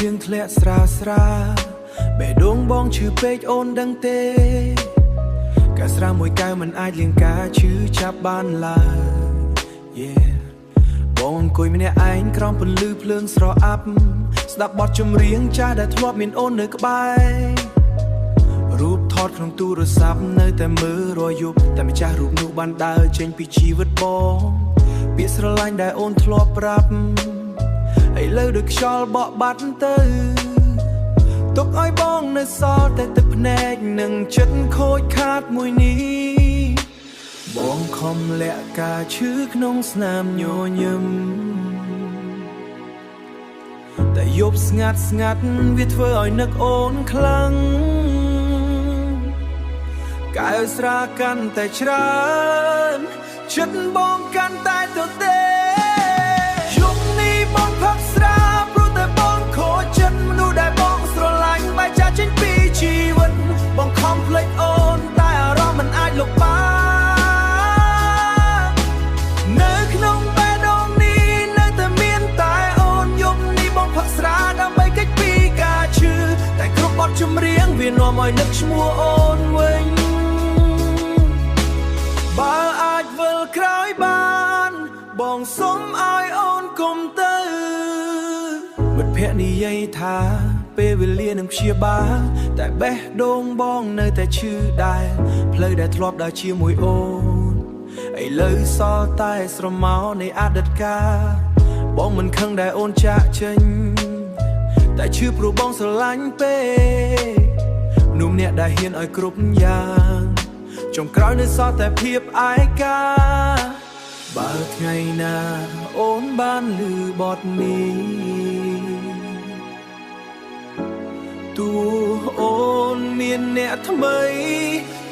រៀងធ្លាក់ស្រាស្រាបេះដូងបងឈឺពេកអូនដឹងទេកាស្រាមួយកែវមិនអាចលៀងការឈឺចាប់បានឡើយ បងអង្គុយម្នាក់ឯងក្រោមពន្លឺភ្លើងស្រអាប់ស្ដាប់បទចម្រៀងចាស់ដែលធ្លាប់មានអូននៅក្បែររូបថតក្នុងទូរស័ព្ទនៅតែមើលរាល់យប់តែម្ចាស់រូបនោះបានដើរចេញពីជីវិតបងពាក្យស្រឡាញ់ដែលអូនធ្លាប់ប្រាប់ឥឡូវដូចខ្យល់បក់បាត់ទៅទុកឲ្យបងនៅសល់តែទឹកភ្នែកនិងចិត្តខូចខាតមួយនេះបងខំលាក់ការឈឺក្នុងស្នាមញញឹមតែយប់ស្ងាត់ស្ងាត់វាធ្វើឲ្យនឹកអូនខ្លាំងកែវស្រាកាន់តែច្រើនចិត្តបងកាន់តែទៅទេយប់នេះបងផឹកស្រាព្រោះតែបងខូចចិត្តមនុស្សដែលបងស្រឡាញ់បែកចាកចេញពីជីវិតបងខំភ្លេចអូនតែអារម្មណ៍មិនអាចលុបបាននៅក្នុងបេះដូងនេះនៅតែមានតែអូនយប់នេះបងផឹកស្រាដើម្បីគេចពីការឈឺតែគ្រប់បទចម្រៀងវានាំឲ្យនឹកឈ្មោះអូនវិញបើអាចវិលក្រោយបានបងសុំឲ្យអូនកុំទៅមិត្តភក្តិនិយាយថាពេលវេលានឹងព្យាបាលតែបេះដូងបងនៅតែឈឺដែរផ្លូវដែលធ្លាប់ដើរជាមួយអូនឥឡូវសល់តែស្រមោលនៃអតីតកាលបងមិនខឹងដែលអូនចាកចេញតែឈឺព្រោះបងស្រឡាញ់ពេកមនុស្សម្នាក់ដែលហ៊ានឲ្យគ្រប់យ៉ាងចុងក្រោយនៅសល់តែភាពឯកាបើថ្ងៃណាអូនបានឮបទនេះទោះអូនមានអ្នកថ្មី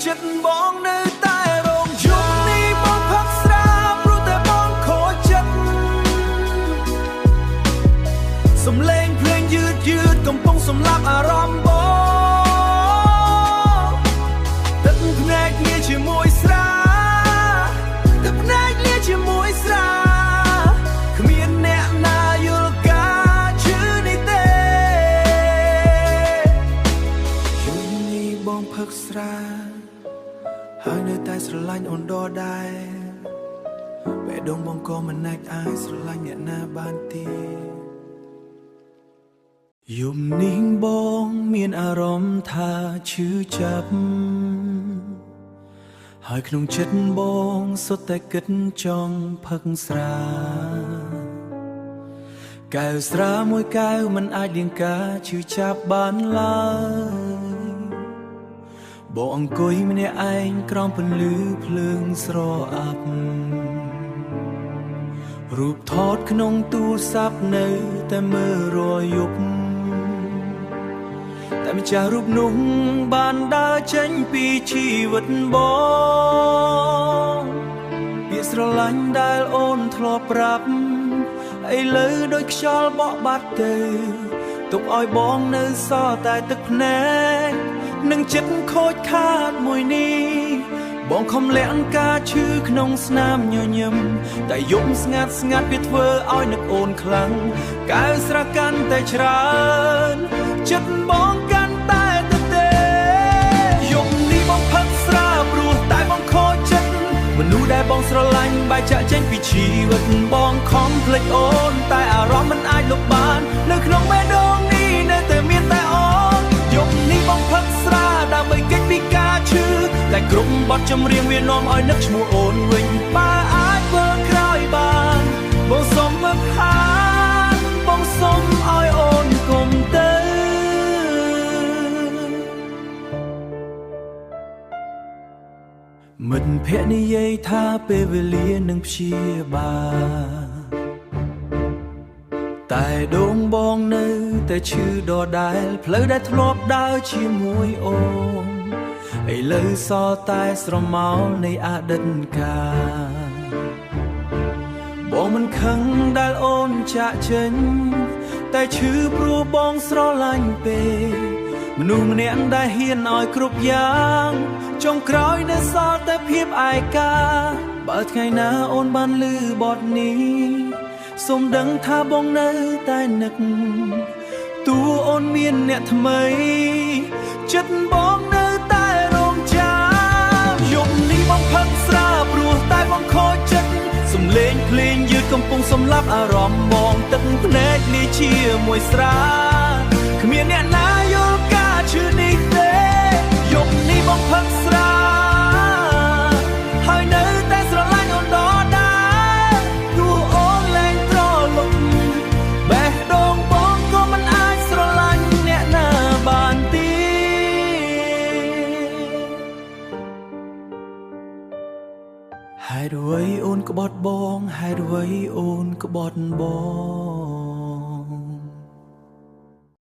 ចិត្តបងនៅតែរងយប់នេះបងផឹកស្រាព្រោះតែបងខូចចិត្តសំឡេងភ្លេងយឺតយឺតកំពុងសម្លាប់អារម្មណ៍បងទឹកភ្នែកលាជាមួយស្រាទឹកភ្នែកលាជាមួយស្រាគ្មានអ្នកណាយល់ការឈឺនេះទេយប់នេះបងផឹកស្រាហើយនៅតែស្រឡាញ់អូនដដែលបេះដូងបងក៏មិនអាចស្រឡាញ់អ្នកណាបានទេយប់នេះបងមានអារម្មណ៍ថាឈឺចាប់ហើយក្នុងចិត្តបងសុទ្ធតែគិតចង់ផឹកស្រាកែវស្រាមួយកែវមិនអាចលៀងការឈឺចាប់បានឡើយបងអង្គុយម្នាក់ឯងក្រោមពន្លឺភ្លើងស្រអាប់រូបថតក្នុងទូរស័ព្ទនៅតែមើលរាល់យប់តែម្ចាស់រូបនោះបានដើរចេញពីជីវិតបងពាក្យស្រឡាញ់ដែលអូនធ្លាប់ប្រាប់ឥឡូវដូចខ្យល់បក់បាត់ទៅទុកឲ្យបងនៅសល់តែទឹកភ្នែកនិងចិត្តខូចខាតមួយនេះបងខំលាក់ការឈឺក្នុងស្នាមញញឹមតែយប់ស្ងាត់ស្ងាត់វាធ្វើឲ្យនឹកអូនខ្លាំងកែវស្រាកាន់តែច្រើនចិត្តបងកាន់តែទៅទេយប់នេះបងផឹកស្រាព្រោះតែបងខូចចិត្តមនុស្សដែលបងស្រឡាញ់បែកចាកចេញពីជីវិតបងខំភ្លេចអូនតែអារម្មណ៍មិនអាចលុបបាននៅក្នុងបេះដូងនេះនៅតែមានតែអូនយប់នេះបងផឹកស្រាដើម្បីគេចពីការឈឺតែគ្រប់បទចម្រៀងវានាំឲ្យនឹកឈ្មោះអូនវិញបើអាចវិលក្រោយបានបងសុំមកហានបងសុំឲ្យអូនកុំទៅមិត្តភក្តិនិយាយថាពេលវេលានឹងព្យាបាលតែដងបងនៅតែឈឺដដែលផ្លូវដែលធ្លាប់ដើរជាមួយអូនឥឡូវសល់តែស្រមោលនៃអតីតកាលបងមិនខឹងដែលអូនចាកចេញតែឈឺព្រោះបងស្រឡាញ់ពេកមនុស្សម្នាក់ដែលហ៊ានឲ្យគ្រប់យ៉ាងចុងក្រោយនៅសល់តែភាពឯកាបើថ្ងៃណាអូនបានឮបទនេះសូមដឹងថាបងនៅតែនឹក តួអូនមានអ្នកថ្មីចិត្តបងនៅតែរងចាំយប់នេះបងផឹកស្រាព្រោះតែបងខូចចិត្តសំលេងភ្លេងយឺតកំពុងសម្លាប់អារម្មណ៍បងទឹកភ្នែកលាជាមួយស្រាគ្មានអ្នកណាយល់ការឈឺនេះទេយប់នេះបងផឹកស្រាហើយនៅតែស្រឡាញ់អូនដដែលទោះអូនលែងត្រលប់បេះដូងបងក៏មិនអាចស្រឡាញ់អ្នកណាបានទេហេតុអ្វីអូនក្បត់បងហេតុអ្វីអូនក្បត់បង